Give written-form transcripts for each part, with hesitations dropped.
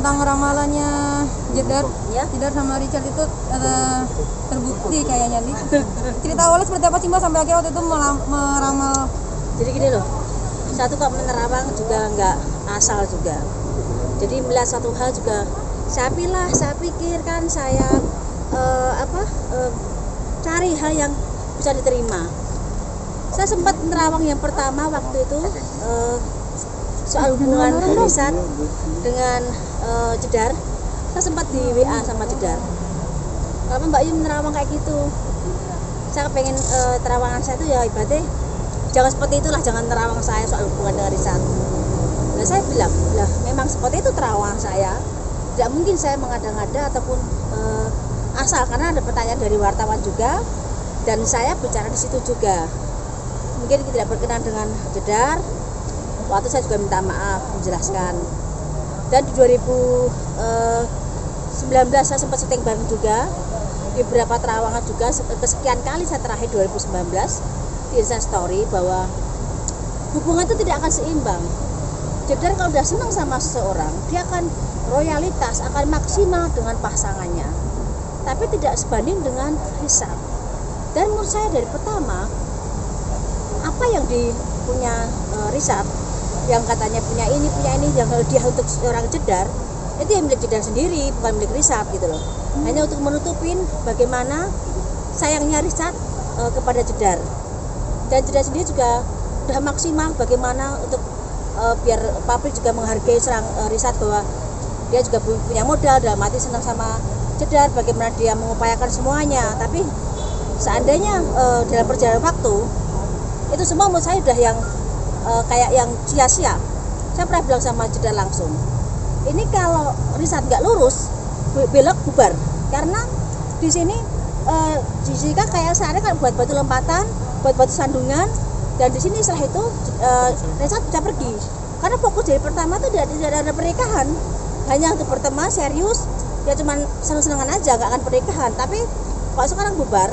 tentang ramalannya Jedar, Ya. Jedar sama Richard itu terbukti kayaknya nih. Cerita awalnya seperti apa sih Mbak sampai akhirnya waktu itu meramal? Jadi gini loh, satu kok menerawang juga nggak asal juga. Jadi melihat satu hal juga saya pikirkan saya cari hal yang bisa diterima. Saya sempat menerawang yang pertama waktu itu soal hubungan Richard dengan Jedar. Saya sempat di WA sama Jedar. Kenapa Mbak Yu menerawang kayak gitu? Saya pengen terawangan saya itu ya ibaratnya jangan seperti itulah, jangan terawang saya soal hubungan dengan Richard. Nah saya bilang, lah memang seperti itu terawangan saya. Tidak mungkin saya mengada-ngada ataupun asal, karena ada pertanyaan dari wartawan juga dan saya bicara di situ juga. Mungkin tidak berkenan dengan Jedar. Waktu saya juga minta maaf, menjelaskan. Dan di 2019 saya sempat syuting bareng juga di beberapa terawangan juga. Kesekian kali saya terakhir 2019 di Insta Story bahwa hubungan itu tidak akan seimbang. Jedar kalau udah senang sama seseorang, dia akan royalitas, akan maksimal dengan pasangannya, tapi tidak sebanding dengan Richard. Dan menurut saya dari pertama, apa yang punya Richard, yang katanya punya ini yang dia untuk seorang Jedar, itu yang milik Jedar sendiri, bukan milik Richard gitu loh. Hanya untuk menutupin bagaimana sayangnya Richard kepada Jedar. Dan Jedar sendiri juga sudah maksimal bagaimana untuk biar publik juga menghargai serang Richard, bahwa dia juga punya modal dalam arti senang sama Jedar, bagaimana dia mengupayakan semuanya. Tapi seandainya dalam perjalanan waktu itu semua menurut saya udah yang kayak yang sia-sia. Saya pernah bilang sama Jedar langsung, ini kalau Richard nggak lurus belok bubar, karena di sini Jessica kayak seharusnya kan buat batu lompatan, buat batu sandungan, dan di sini setelah itu Richard bisa pergi karena fokus dari pertama tuh tidak ada pernikahan, hanya untuk berteman serius, ya cuman seneng-senengan aja, nggak akan pernikahan. Tapi kalau sekarang bubar,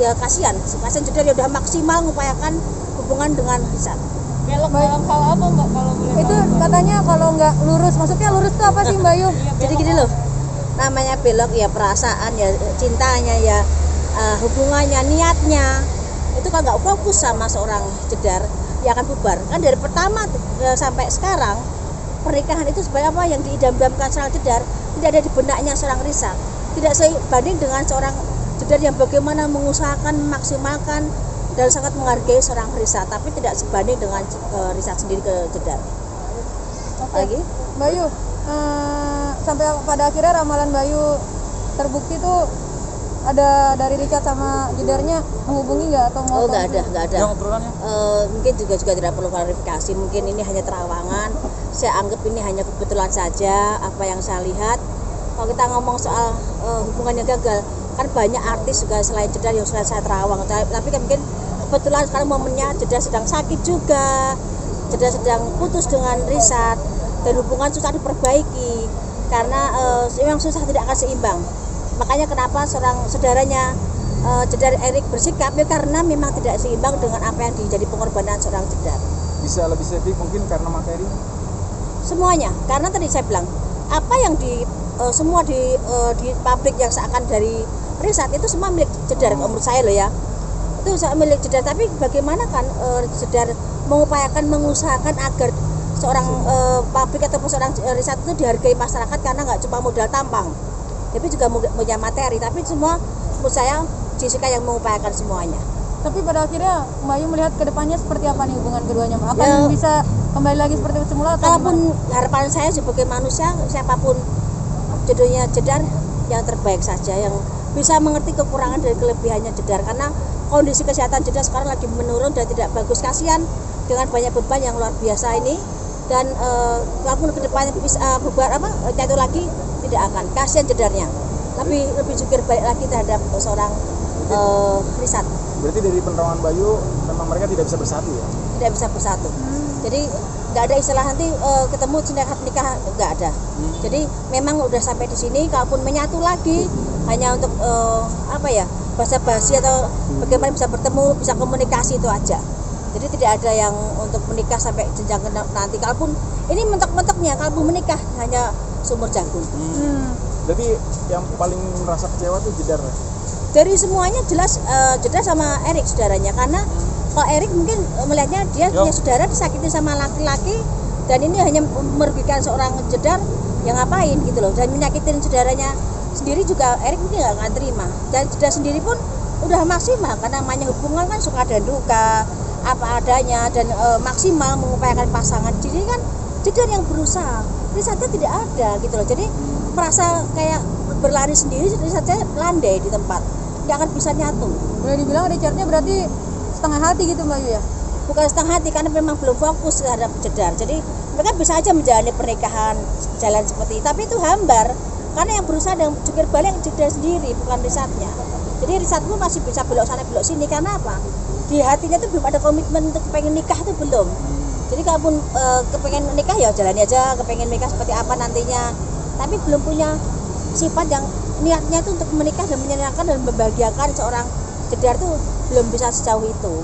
ya kasihan Jedar, ya udah maksimal mengupayakan hubungan dengan Richard. Belok dalam hal apa Mbak kalau boleh Itu tahu? katanya kalau nggak lurus, maksudnya lurus itu apa sih Mbak Yu? Jadi gini loh, namanya belok ya perasaan, ya cintanya, ya hubungannya, niatnya itu kan nggak fokus sama seorang Jedar, ya akan bubar. Kan dari pertama sampai sekarang pernikahan itu sebenarnya apa yang diidam-idamkan seorang Jedar tidak ada di benaknya seorang Richard. Tidak sebanding dengan seorang Jedar yang bagaimana mengusahakan memaksimalkan dan sangat menghargai seorang Richard, tapi tidak sebanding dengan Richard sendiri ke Jedar. Lagi Mbak Yu, sampai pada akhirnya ramalan Mbak Yu terbukti tuh ada dari Richard sama Jedarnya menghubungi nggak atau mau? Oh nggak ada. Yang obrolannya? Mungkin juga tidak perlu klarifikasi. Mungkin ini hanya terawangan. Saya anggap ini hanya kebetulan saja apa yang saya lihat. Kalau kita ngomong soal hubungan yang gagal, kan banyak artis juga selain Jedar yang sudah saya terawang. Tapi kan mungkin kebetulan sekarang momennya Jedar sedang sakit juga, Jedar sedang putus dengan Richard, dan hubungan susah diperbaiki karena memang susah, tidak akan seimbang. Makanya kenapa seorang saudaranya Jedar Erik bersikap, ya karena memang tidak seimbang dengan apa yang jadi pengorbanan seorang Jedar. Bisa lebih spesifik mungkin karena materi? Semuanya, karena tadi saya bilang apa yang semua di pabrik yang seakan dari Richard itu semua milik Jedar. Menurut saya loh ya, itu milik Jedar. Tapi bagaimana kan Jedar mengupayakan, mengusahakan agar seorang pabrik ataupun seorang Richard itu dihargai masyarakat, karena nggak cuma modal tampang, tapi juga punya materi. Tapi semua menurut saya Jessica yang mengupayakan semuanya. Tapi pada akhirnya Mbak Yu melihat kedepannya seperti apa nih hubungan keduanya? Akan bisa kembali lagi seperti semula atau Kalaupun harapan saya sebagai manusia, siapapun jodohnya Jedar, yang terbaik saja, yang bisa mengerti kekurangan dan kelebihannya Jedar, karena kondisi kesehatan Jedar sekarang lagi menurun dan tidak bagus. Kasihan dengan banyak beban yang luar biasa ini, dan walaupun kedepannya bisa bubar jatuh lagi, tidak akan. Kasihan Jedarnya, lebih jujur balik lagi terhadap seorang Richard. Berarti dari penerawangan Bayu memang mereka tidak bisa bersatu ya? Tidak bisa bersatu. Jadi nggak ada istilah nanti ketemu nikah, nggak ada. Jadi memang udah sampai di sini, kalaupun menyatu lagi hanya untuk basa-basi atau bagaimana bisa bertemu, bisa komunikasi, itu aja. Jadi tidak ada yang untuk menikah sampai jenjang nanti. Kalaupun ini mentok-mentoknya, kalaupun menikah hanya Sumur Jagung. Berarti yang paling merasa kecewa tuh Jedar ya? Dari semuanya jelas Jedar sama Erik saudaranya, karena kalau Erik mungkin melihatnya dia punya saudara disakiti sama laki-laki, dan ini hanya merugikan seorang Jedar yang ngapain gitu loh, dan menyakitin saudaranya sendiri juga Erik mungkin nggak terima. Dan Jedar sendiri pun udah maksimal, karena namanya hubungan kan suka dan duka apa adanya, dan maksimal mengupayakan pasangan. Jadi kan Jedar yang berusaha, Risatnya tidak ada gitu loh, jadi merasa kayak berlari sendiri, Risatnya landai di tempat, nggak akan bisa nyatu. Boleh dibilang Richardnya berarti setengah hati gitu Mbak Yu ya? Bukan setengah hati, karena memang belum fokus terhadap Jedar. Jadi mereka bisa aja menjalani pernikahan jalan seperti itu, tapi itu hambar karena yang berusaha dan jungkir balik Jedar sendiri, bukan Risatnya. Jadi Risat pun masih bisa belok sana belok sini, karena apa? Di hatinya tuh belum ada komitmen untuk pengen nikah, itu belum. Jadi kalaupun kepengen nikah ya jalani aja, kepengen nikah seperti apa nantinya, tapi belum punya sifat yang niatnya itu untuk menikah dan menyenangkan dan membahagiakan seorang Jedar tuh belum bisa sejauh itu.